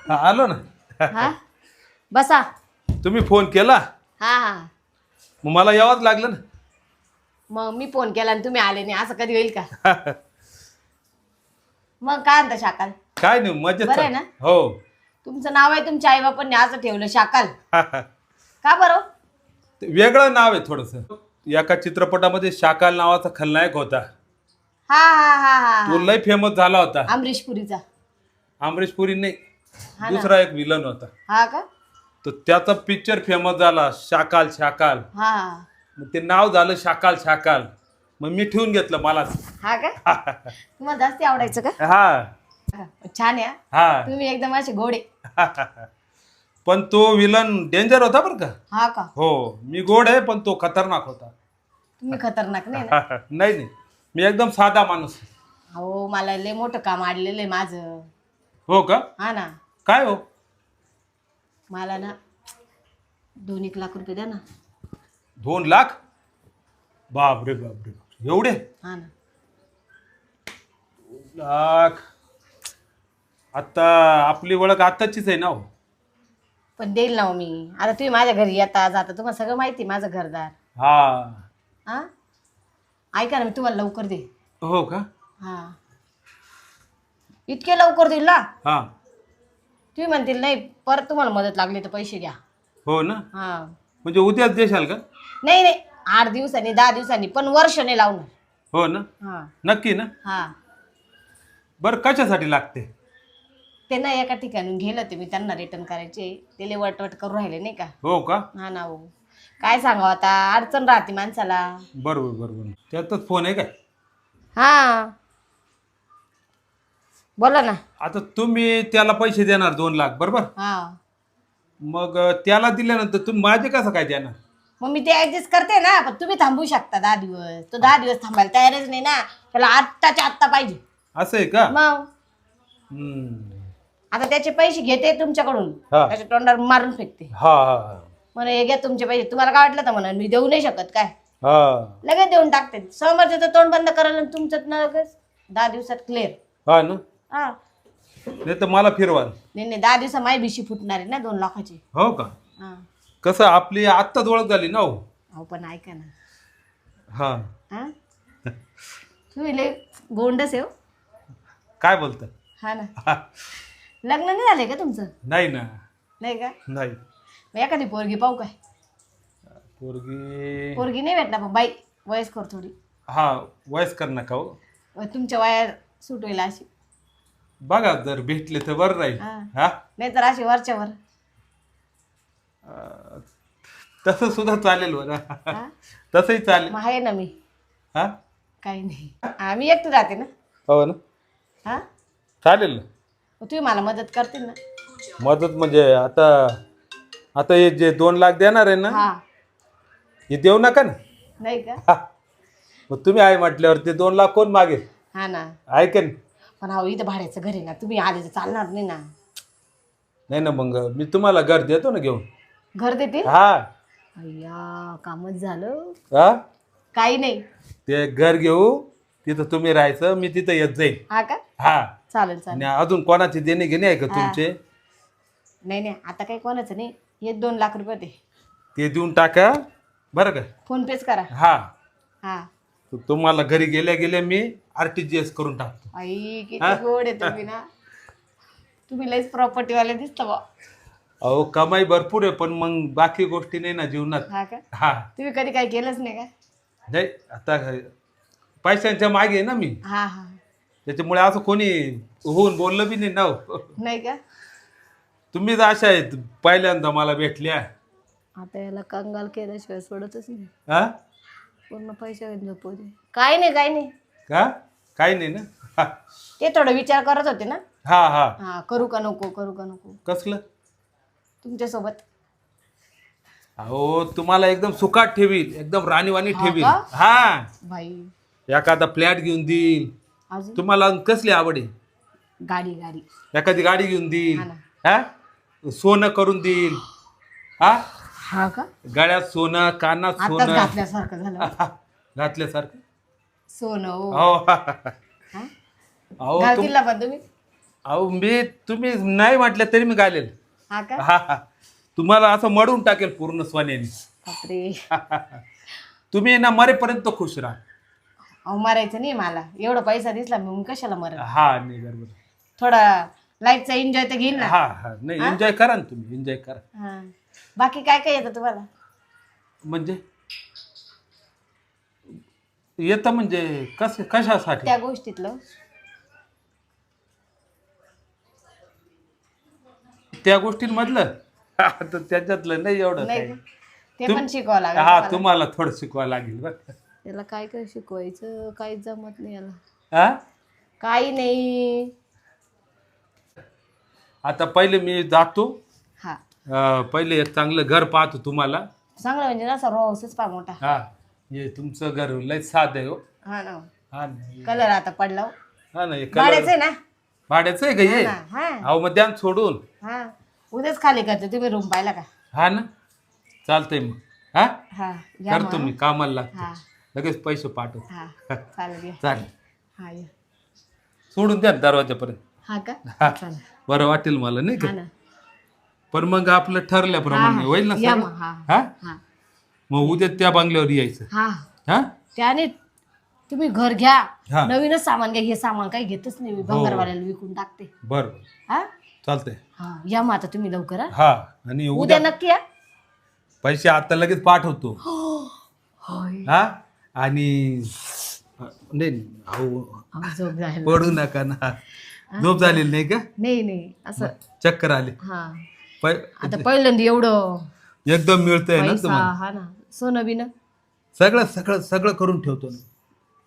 आलो ना. हा बसा. तुम्ही फोन केला हा हा मग मला यावंच लागलं ना. मग मी फोन केला आणि तुम्ही आले नाही असं कधी होईल का? मग काय म्हणता शाकाल? काय नाही मजेत बरं आहे ना? हो. तुमचं नाव आहे तुमच्या आई बापांनी असं ठेवलं शाकाल का बरं? ते वेगळं नाव आहे थोडस. एका चित्रपटामध्ये शाकाल नावाचा खलनायक होता. हा हा हा हा तो लय फेमस झाला होता. अमरीश पुरीचा. अमरीश पुरी नाही, हा ना. दुसरा एक विलन होता. हा का? तर त्याचा पिक्चर फेमस झाला शाकाल शाकाल. हा मग ते नाव झालं शाकाल शाकाल. मग मी ठेवून घेतलं मलाच. हा का? तुम्हाला जास्ती आवडायचं का? हा छान आहे हा. हा. तुम्ही एकदम असे गोडे. पण तो विलन डेंजर होता बरं का. हा का? हो मी गोड आहे पण तो खतरनाक होता. तुम्ही खतरनाक नाही ना? नाही नाही मी एकदम साधा माणूस. हो मला लय मोठं काम आडलेलं आहे माझं. हो का? हा ना. काय हो? मला ना 2-1 लाख रुपये द्या ना. 2 लाख? बापरे बापरे एवढे? हा ना. लाख आता आपली ओळख आत्ताचीच आहे ना हो. पण देईल ना हो मी. आता तुम्ही माझ्या घरी येता जाता तुम्हाला सगळं माहिती आहे माझं घरदार. हा हा ऐका ना मी तुम्हाला लवकर दे. हो का? हा इतके लवकर देईल ना? हा तुम्ही म्हणतील नाही परत तुम्हाला मदत लागली तर पैसे घ्या. हो ना. हा म्हणजे उद्याच देशाल का? नाही नाही 8 दिवसांनी 10 दिवसांनी पण वर्ष नाही लावणार. हो ना. हा नक्की ना. हा बरं कशासाठी लागते? ते ना एका ठिकाणून गेलं ते मी त्यांना रिटर्न करायचे. ते लय वटवट करून राहिले नाही का. हो का? हा ना हो काय सांगावं आता अडचण राहते माणसाला. बरोबर बरोबर त्यातच फोन आहे काय? हा बोला ना. आता तुम्ही त्याला पैसे देणार 2 लाख बरोबर. हा मग त्याला दिल्यानंतर तुम्ही माझे कसं काय देणार? मग मी ते ऍडजस्ट करते ना. पण तुम्ही थांबू शकता 10 दिवस. तो 10 दिवस थांबायला तयारच नाही ना. त्याला आत्ताच्या आत्ता पाहिजे. असं आहे का? मग हम्म. आता त्याचे पैसे घेते तुमच्याकडून. हा. त्याच्या तोंडावर मारून फेकते. हा हा म्हणे हे घ्या तुमचे पैसे. तुम्हाला काय वाटलं तर म्हणा मी देऊ नाही शकत काय. हा लगेच देऊन टाकते. समोरचं तोंड बंद करायला आणि तुमचं ना लगेच 10 दिवसात क्लिअर. हा ना. हा नाही तर मला फिरवाल. नाही नाही 10 दिवसा माय भिशी फुटणार आहे ना 2 लाखाची. हो का? हा कसं आपली आत्ताच ओळख झाली ना हो. अहो पण ऐका ना. हा हा तुम्ही लय गोंडस आहे हो. काय बोलता? हा ना. लग्न नाही झालंय का तुमचं? नाही ना. नाही का? नाही मग एखादी पोरगी पाहू काय? पोरगी पोरगी नाही भेटणार पण बाई वयस्कर थोडी. हा वयस्कर नका हो. तुमच्या वयात सूट होईल अशी. बघा जर भेटले तर बरं राहील. हा. हा नाही तर अशी वरच्यावर. तसं सुद्धा चालेल बरं. हा? तसंही चालेल. मग आहे ना मी. हा काही नाही आम्ही एकटी राहते ना. हो ना हा चालेल ना. मग तुम्ही मला मदत करतील ना. मदत म्हणजे आता आता हे जे 2 लाख देणार आहे ना हा हे देऊ नका ना. नाही का? हा. मग तुम्ही आहे म्हटल्यावर ते 2 लाख कोण मागेल? हा ना. ऐकेन. पण हा इथं भाड्याचं घर आहे ना. तुम्ही आले तर चालणार नाही ना. नाही ना मग मी तुम्हाला घर देतो ना घेऊन. घर देतील? हा अय्या कामच झालं. हा काही नाही. ते घर घेऊ तिथं तुम्ही राहायचं मी तिथं येत जाईल. हा का? हा चालेल चालेल. आणि अजून कोणाचे देणे घेणे आहे का तुमचे? नाही नाही आता काही कोणाचं नाही. हे 2 लाख रुपये दे. ते देऊन टाका बरं का. फोन पेच करा. हा हा तर तुम्हाला घरी गेल्या गेल्या मी RTGS करून टाकतो. आई किती गोड आहे तुम्ही ना. तुम्ही लईच प्रॉपर्टीवाले दिसता बा. अहो कमाई भरपूर आहे पण मग बाकी गोष्टी नाही ना जीवनात. हा का? हा तुम्ही कधी काही केलंच नाही का? नाही आता पैशांच्या मागे आहे ना मी. हा हा त्याच्यामुळे असं कोणी होऊन बोललं बी नाही ना हो. नाही का? तुम्हीच अशा आहेत पहिल्यांदा मला भेटल्या. आता याला कंगाल केल्याशिवाय सोडतच नाही. हा पूर्ण पैसे झोपू दे. काही नाही काही नाही. का काही नाही ना. हा ते थोडं विचार करत होते ना. हा हा हा करू का नको करू का नको कसलं? तुमच्यासोबत. अहो तुम्हाला एकदम सुखात ठेवील एकदम राणीवाणी हा ठेवील. का? हा भाई एखादा फ्लॅट घेऊन देईल. अजून तुम्हाला कसली आवड आहे? गाडी गाडी. एखादी गाडी घेऊन देईल. हा ना. हा सोनं करून देईल. हा हा का? गळ्यात सोनं कानात आताच सोनं घातल्यासारखं झालं. घातल्यासारखं. सोनं हो. हो हा? अहो घालतील ना पण तुम्ही. अहो मी तुम्ही नाही म्हटलं तरी मी घालेल. हा का? हा हा तुम्हाला असं मडून टाकेल पूर्ण सोन्याने. बापरे. तुम्ही ना मरेपर्यंत खुश राहा. अहो मरायचं नाही मला, एवढा पैसा दिसला मी कशाला मरत. हा नाही बरोबर. थोडा लाईफचा एन्जॉय तर घेईल ना. हा हा नाही एन्जॉय करा ना तुम्ही एन्जॉय करा. हा. बाकी काय काय येतं तुम्हाला? म्हणजे येतं म्हणजे कशासाठी? त्या गोष्टीतलं. त्या गोष्टींमधलं आता त्याच्यातलं नाही एवढं नाही काही. ते पण शिकवावं लागेल हा तुम्हाला. तुम्हाला थोडं शिकवायला लागेल बरं. त्याला काय काय शिकवायचं, काहीच जमत नाही याला. हा काही नाही. आता पहिले मी जातो. हा पहिले एक चांगलं घर पाहतो तुम्हाला. चांगलं म्हणजे ना सर्व हाऊसच पा मोठा. हा हे तुमचं घर लय साधं आहे हो. हा ना. हा ना कलर आता पडला हो. हा ना हे भाड्याचं कलर आहे ना. भाड्याचं आहे का हे? हा ना. हा अहो मग द्या ना सोडून. हा उद्याच खाली करते. तुम्ही रूम पाहिला का? हा ना चालतंय मग. हा हा या करतो मग. मी कामाला लागतो. हा लगेच पैसे पाठवतो. हा चालेल या. चालेल हा या. सोडून द्या ना दरवाजापर्यंत. हा का? हा चालेल. बरं वाटेल मला नाही हा का? ना. पण मग आपलं ठरल्याप्रमाणे हा, होईल ना या सगळं? मग. हा हा हा मग उद्या त्या बंगल्यावर यायचं. हा हा त्याने तुम्ही घर घ्या. हा. नवीनच सामान घ्या. हे सामान काही घेतच नाही मी. भंगारवाल्याला विकून टाकते. बरं हा चालतंय. हा या मग आता तुम्ही लवकर. हा हा आणि उद्या उद्या नक्की या. पैसे आता लगेच पाठवतो. होय. हा आणि नाही अहो अहो, झोप जायला. पडू नका ना. झोप झालेली नाही का? नाही नाही असं. चक्कर आले. हा पै- आता पहिल्यांदा एवढं एकदम मिळतंय ना पैसा. तुम्हाला. हा ना. सोनं बिनं सगळं सगळं सगळं करून ठेवतो ना.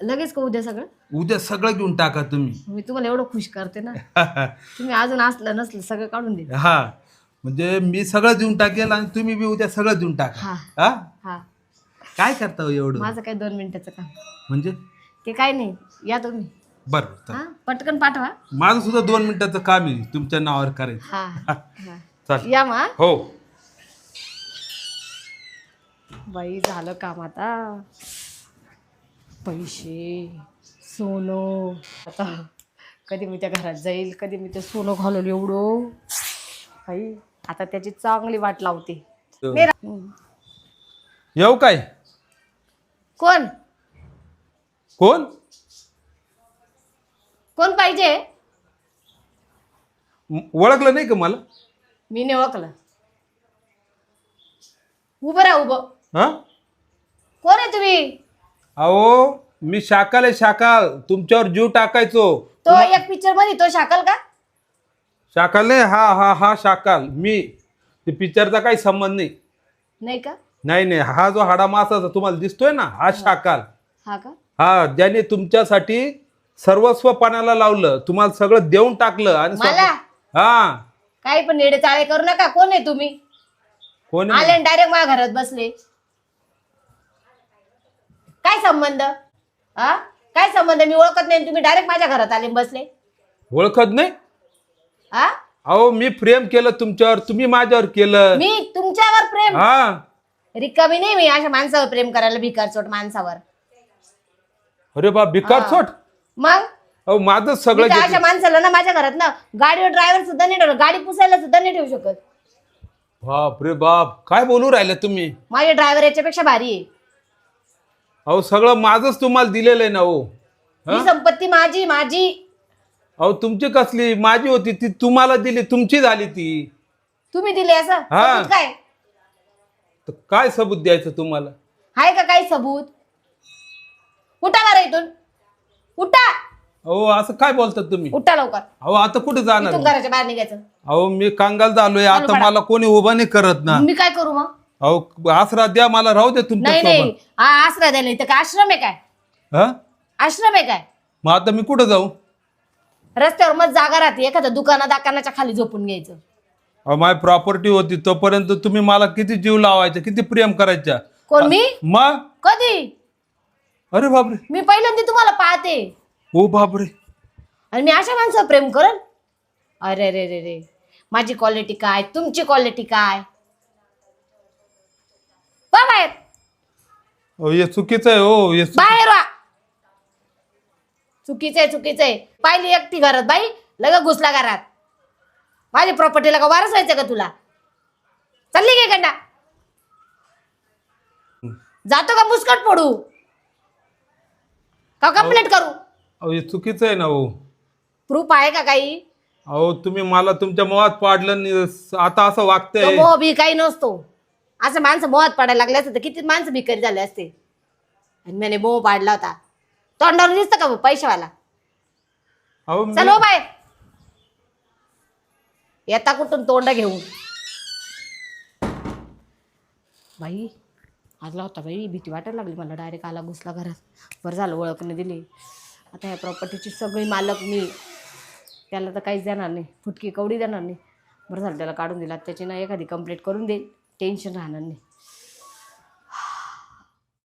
लगेच का उद्या सगळं? उद्या सगळं घेऊन टाका तुम्ही. मी तुम्हाला एवढं खुश करते ना. तुम्ही अजून असलं नसलं सगळं काढून दे. हा म्हणजे मी सगळं देऊन टाकेल आणि तुम्ही बी उद्या सगळं देऊन टाका. हा हा हा काय करता हो एवढं? माझं काय 2 मिनिटाचं काम. म्हणजे ते काय नाही. या तुम्ही. बरं चालेल. हा पटकन पाठवा. माझं सुद्धा 2 मिनिटाचं काम आहे तुमच्या नावावर करायचं. हा हा चालेल. या मग. हो बाई झालं काम आता. पैसे सोनं. आता कधी मी त्या घरात जाईल, कधी मी ते सोनं घालवलं एवढं. बाई आता त्याची चांगली वाट लावते. येऊ काय? कोण कोण? कोण पाहिजे? ओळखलं नाही का मला? मी नाही ओळखलं. उभं राहा उभं. हा कोण आहे तुम्ही? अहो मी शाकाल आहे शाकाल. तुमच्यावर जीव टाकायचो. तो एक पिक्चर मध्ये तो शाकल का? शाकाल नाही. हा हा हा शाकाल मी. ते पिक्चरचा काही संबंध नाही. नाही का? नाही नाही हा जो हाडा मासाचा तुम्हाला दिसतोय ना हा शाकाल. हा का? हा ज्याने तुमच्यासाठी सर्वस्व पाण्याला लावलं. तुम्हाला सगळं देऊन टाकलं आणि मला हा काही पण नेडे चाळे करू नका. कोण आहे तुम्ही? कोण आले डायरेक्ट माझ्या घरात बसले. काय संबंध? हा काय संबंध? मी ओळखत नाही. तुम्ही डायरेक्ट माझ्या घरात आले बसले. ओळखत नाही? हा अहो मी प्रेम केलं तुमच्यावर. तुम्ही माझ्यावर केलं. मी तुमच्यावर प्रेम? हा रिकामी नाही मी अशा माणसावर प्रेम करायला. भिकारचोट माणसावर. अरे बा भिकार सोट. मग अहो माझं सगळं मी तर घेतलं. अशा माणसाला ना माझ्या घरात ना गाडीवर ड्रायव्हर सुद्धा नाही ठेवलं. गाडी पुसायला सुद्धा नाही ठेवू शकत. बाप रे बाप काय बोलू राहिले तुम्ही? माझे ड्रायव्हर याच्यापेक्षा भारी आहे. अहो सगळं माझंच तुम्हाला दिलेलं आहे ना हो. ही संपत्ती माझी माझी. अहो तुमची कसली? माझी होती ती तुम्हाला दिली. तुमची झाली ती. तुम्ही दिले असं? हा. सबूत काय तर काय सबूत द्यायचं तुम्हाला? आहे का? काही सबूत? उठा बरं इथून. उठा अहो असं काय बोलतात तुम्ही? उठा लवकर. अहो आता कुठे जाणार? इथून घराच्या बाहेर निघायचं. अहो मी कांगाल झालोय आता. पडा. मला कोणी उभा नाही करत ना. मी काय करू मग? अहो आसरा द्या मला. राहू दे तुमच्या नाही नाही सोबत. हा आसरा द्यायला इथं काय आश्रम आहे काय? हा आश्रम आहे काय? मग आता मी कुठं जाऊ? रस्त्यावर मग जागा राहते. एखाद्या दुकानाच्या खाली झोपून घ्यायचं. अहो माझी प्रॉपर्टी होती तोपर्यंत तुम्ही मला किती जीव लावायचा, किती प्रेम करायचा. कोण मी? मग कधी? अरे बापरे. मी पहिल्यांदा तुम्हाला पाहते. ओ बापरे. आणि मी अशा माणसावर प्रेम करन? अरे रे रे रे. माझी क्वालिटी काय? तुमची क्वालिटी काय? वा बाहेर. अहो हे चुकीचं आहे हो. हे बाहेर वा. चुकीचं आहे चुकीचं आहे. पाहिली एकटी घरात बाई लगेच घुसला घरात. माझी प्रॉपर्टीला का वारस व्हायचं का तुला? चालली काय कंडा? जातो का मुस्कट फोडू का कंप्लेंट करू? अहो हे चुकीचं आहे ना हो. प्रूफ आहे का काही? अहो तुम्ही मला तुमच्या मोहात पाडलं आणि आता असं तो वागतंय. मोह बी काही नसतो. असं माणसं मोहात पाडायला लागले असते तर किती माणसं भिकारी झाले असते. आणि मैंने मोह पाडला होता. तोंडावर दिसतं का पैशावाला? अहो चल हो बाय. येता कुठून तोंड घेऊन? बाई आजला होता बाई, भीती वाटायला लागली मला. डायरेक्ट आला घुसला घरात. बरं झालं ओळखणे दिली. आता ह्या प्रॉपर्टीची सगळी मालक मी. त्याला तर काहीच देणार नाही, फुटकी कवडी देणार नाही. बरं झालं त्याला काढून दिला. त्याची ना एखादी कंप्लेंट करून देईल, टेन्शन राहणार नाही.